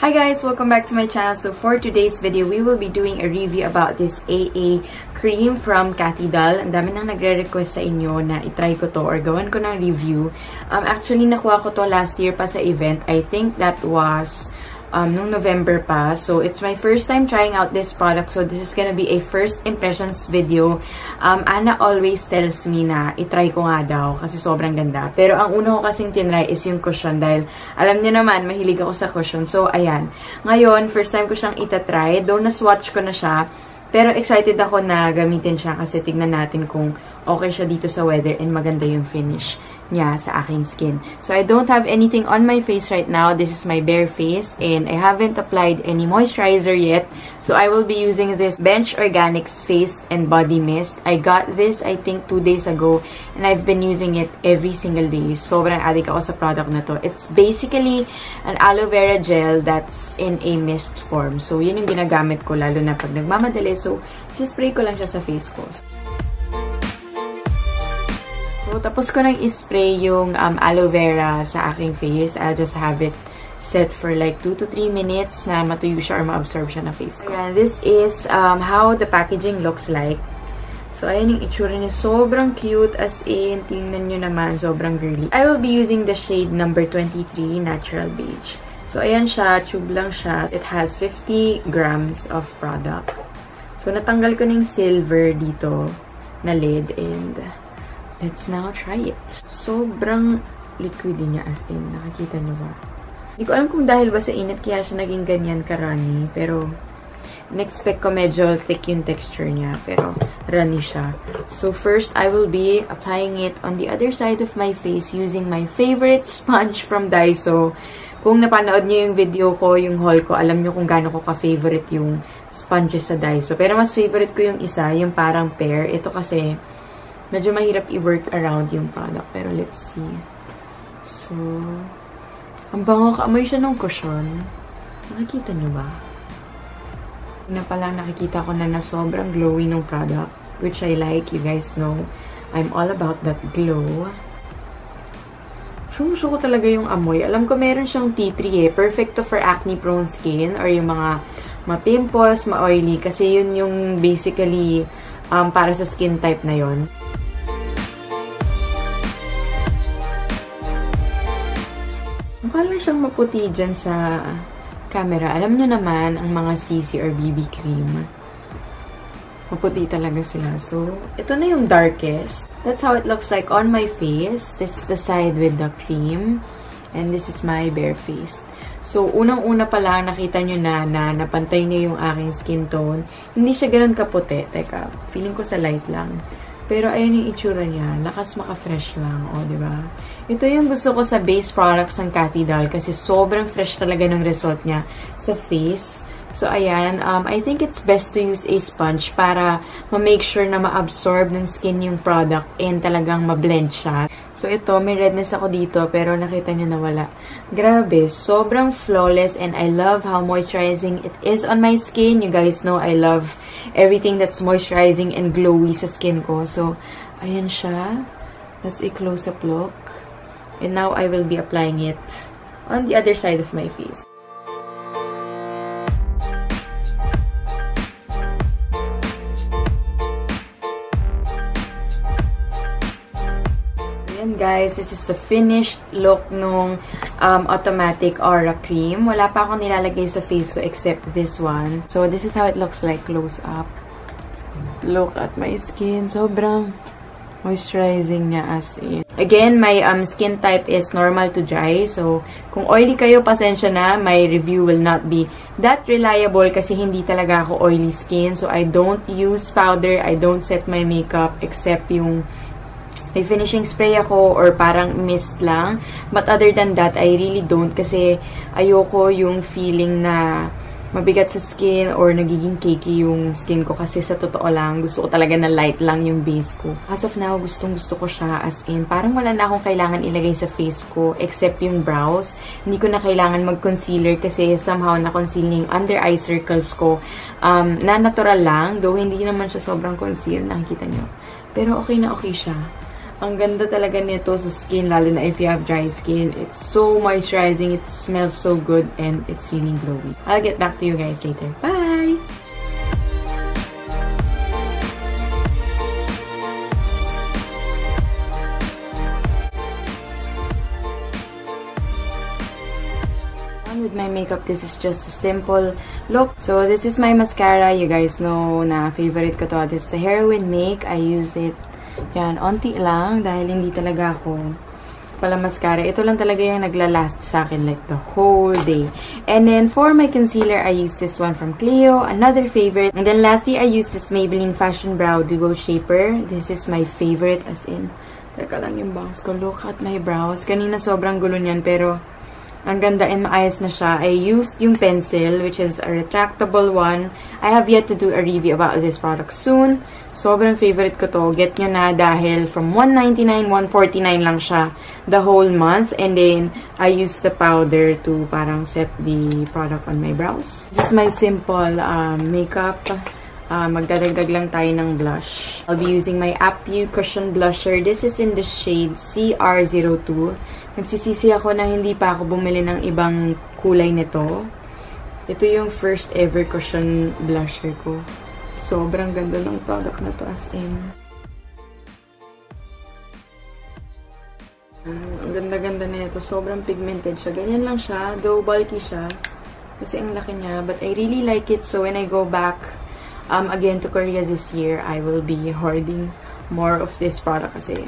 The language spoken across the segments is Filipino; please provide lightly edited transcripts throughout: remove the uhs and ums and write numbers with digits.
Hi guys! Welcome back to my channel. So for today's video, we will be doing a review about this AA cream from Cathy Doll. Ang dami nang nagre-request sa inyo na itry ko to or gawan ko ng review. Actually, nakuha ko to last year pa sa event. I think that was nung November pa. So, it's my first time trying out this product. So, this is gonna be a first impressions video. Anna always tells me na itry ko nga daw kasi sobrang ganda. Pero ang una ko kasing tinry is yung cushion dahil alam niyo naman, mahilig ako sa cushion. So, ayan. Ngayon, first time ko siyang itatry. Though na-swatch ko na siya. Pero excited ako na gamitin siya kasi tignan natin kung okay siya dito sa weather and maganda yung finish niya sa aking skin. So, I don't have anything on my face right now. This is my bare face and I haven't applied any moisturizer yet. So, I will be using this Bench Organics Face and Body Mist. I got this, I think, 2 days ago and I've been using it every single day. Sobrang addict ako sa product na to. It's basically an aloe vera gel that's in a mist form. So, yun yung ginagamit ko lalo na pag nagmamadali. So, spray ko lang siya sa face ko. So, tapos ko nang ispray yung aloe vera sa aking face. I'll just have it set for like 2 to 3 minutes na matuyo siya or ma-absorb siya na face ko. Ayan, this is how the packaging looks like. So, ayan yung itsura niya. Sobrang cute as in. Tingnan nyo naman, sobrang girly. I will be using the shade number 23, Natural Beige. So, ayan siya. Tube lang siya. It has 50 grams of product. So, natanggal ko ng silver dito na lid and let's now try it. Sobrang liquidy niya as in. Nakikita niyo ba? Hindi ko alam kung dahil ba sa init kaya siya naging ganyan karani. Pero, in-expect ko medyo thick yung texture niya. Pero, runny siya. So, first, I will be applying it on the other side of my face using my favorite sponge from Daiso. Kung napanood niyo yung video ko, yung haul ko, alam niyo kung gaano ko ka-favorite yung sponges sa Daiso. Pero, mas favorite ko yung isa, yung parang pear. Ito kasi medyo mahirap i-work around yung product. Pero let's see. So, ang bango, kaamoy siya ng cushion. Nakikita nyo ba? Na palang nakikita ko na sobrang glowy ng product. Which I like. You guys know, I'm all about that glow. Gusto ko talaga yung amoy. Alam ko meron siyang tea tree eh. Perfect to for acne-prone skin or yung mga ma-pimples, ma-oily. Kasi yun yung basically para sa skin type na yon. Mukha lang siyang maputi dyan sa camera. Alam nyo naman, ang mga CC or BB cream, maputi talaga sila. So, ito na yung darkest. That's how it looks like on my face. This is the side with the cream. And this is my bare face. So, unang-una pa lang, nakita nyo na napantay niyo yung aking skin tone. Hindi siya ganun kaputi. Teka, feeling ko sa light lang. Pero, ayan yung itsura niya. Lakas maka-fresh lang. O, diba? Ito yung gusto ko sa base products ng Cathy Doll kasi sobrang fresh talaga ng result niya sa face. So, ayan. I think it's best to use a sponge para ma-make sure na ma-absorb ng skin yung product and talagang ma-blend siya. So, ito, may redness ako dito pero nakita nyo na wala. Grabe, sobrang flawless and I love how moisturizing it is on my skin. You guys know I love everything that's moisturizing and glowy sa skin ko. So, ayan siya. That's a close-up look. And now, I will be applying it on the other side of my face. Ayan guys, this is the finished look nung Automatic Aura Cream. Wala pa akong nilalagay sa face ko except this one. So, this is how it looks like close up. Look at my skin. Sobrang moisturizing niya as in. Again, my skin type is normal to dry. So, kung oily kayo, pasensya na. My review will not be that reliable kasi hindi talaga ako oily skin. So, I don't use powder. I don't set my makeup except yung may finishing spray ako or parang mist lang. But other than that, I really don't kasi ayoko yung feeling na mabigat sa skin or nagiging cakey yung skin ko kasi sa totoo lang, gusto ko talaga na light lang yung base ko. As of now, gustong-gusto ko siya as in. Parang wala na akong kailangan ilagay sa face ko except yung brows. Hindi ko na kailangan mag-concealer kasi somehow na-conceal yung under eye circles ko na natural lang. Though hindi naman siya sobrang conceal, nakikita nyo. Pero okay na okay siya. Ang ganda talaga nito sa skin, lalo na if you have dry skin. It's so moisturizing, it smells so good, and it's really glowy. I'll get back to you guys later. Bye! With my makeup, this is just a simple look. So this is my mascara. You guys know na favorite ko to. This is the Heroin Make. I used it, yan, onti lang dahil hindi talaga ako pala mascara. Ito lang talaga yung naglalast sa akin like the whole day. And then for my concealer, I used this one from Clio, another favorite. And then lastly, I used this Maybelline Fashion Brow Duo Shaper. This is my favorite, as in, teka lang yung bangs ko. Look at my brows. Kanina sobrang gulo niyan, pero ang ganda and maayos na siya. I used yung pencil, which is a retractable one. I have yet to do a review about this product soon. Sobrang favorite ko to. Get nyo na dahil from $199, $149 lang siya the whole month. And then, I used the powder to parang set the product on my brows. This is my simple makeup. Magdadagdag lang tayo ng blush. I'll be using my Apu Cushion Blusher. This is in the shade CR02. Nagsisisi ako na hindi pa ako bumili ng ibang kulay nito. Ito yung first ever cushion blusher ko. Sobrang ganda ng product na to, as in. Ang ganda-ganda na ito. Sobrang pigmented siya. Ganyan lang siya. Though bulky siya. Kasi ang laki niya. But I really like it. So when I go back again to Korea this year, I will be hoarding more of this product kasi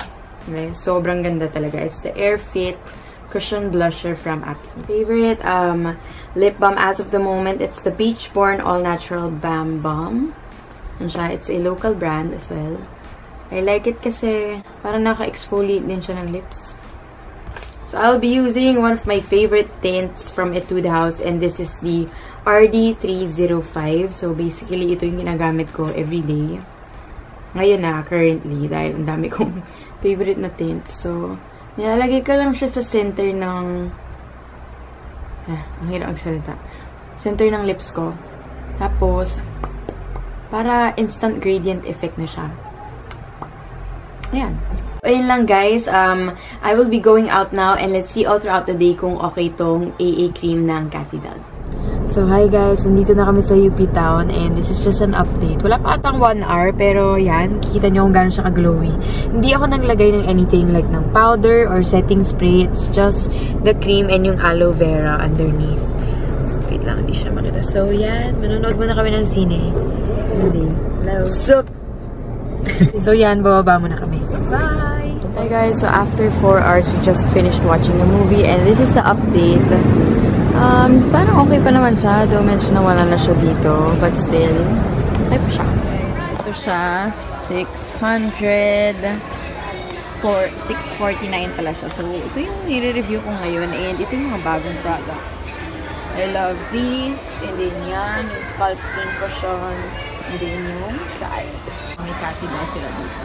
okay, sobrang ganda talaga. It's the Air Fit Cushion Blusher from Apu. Favorite lip balm as of the moment, it's the Beachborn All Natural Bam Balm. And siya, it's a local brand as well. I like it kasi parang naka-exfoliate din siya ng lips. So I'll be using one of my favorite tints from Etude House, and this is the RD305. So basically, ito yung ginagamit ko everyday. Ngayon na, currently, dahil ang dami kong favorite na tint. So, nilalagay ko lang siya sa center ng ang hirap magsalita. Center ng lips ko. Tapos, para instant gradient effect na siya. Ayan. Ayun lang guys, I will be going out now and let's see all throughout the day kung okay tong AA cream ng Catidal. So, hi guys, nandito na kami sa UP Town and this is just an update. Wala pa atang 1 hour, pero yan, kikita nyo kung gano'n siya ka-glowy. Hindi ako naglagay ng anything like ng powder or setting spray. It's just the cream and yung aloe vera underneath. Wait lang, hindi siya makita. So, yan, manonood muna kami ng sine. Hindi. Hello. Sup! So, yan, bababa muna kami. Bye! Hi guys, so after 4 hours, we just finished watching a movie and this is the update. Parang okay pa naman siya. Though medyo nawala na siya dito. But still, okay pa siya. Ito siya. 649 pala siya. So, ito yung nire-review ko ngayon. And ito yung mga bagong products. I love these. And then yan. Yung sculpting cushion. And then yung size. May Catidal sila dito.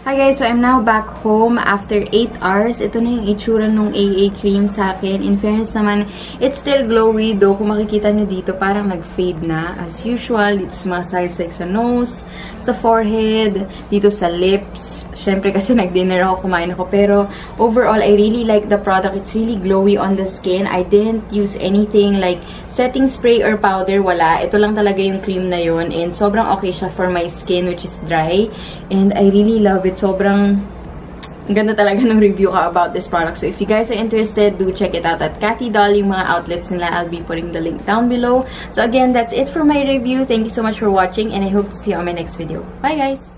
Hi guys, so I'm now back home after 8 hours. Ito na yung itsura nung AA cream sa akin. In fairness naman, it's still glowy. Though, kung makikita nyo dito, parang nag-fade na. As usual, dito sa mga sides like sa nose, sa forehead, dito sa lips. Syempre kasi nag-dinner ako, kumain ako. Pero overall, I really like the product. It's really glowy on the skin. I didn't use anything like setting spray or powder, wala. Ito lang talaga yung cream na yun. And sobrang okay siya for my skin, which is dry. And I really love it. Sobrang ganda talaga ng review ka about this product. So if you guys are interested, do check it out at Catidal. Yung mga outlets nila, I'll be putting the link down below. So again, that's it for my review. Thank you so much for watching. And I hope to see you on my next video. Bye guys!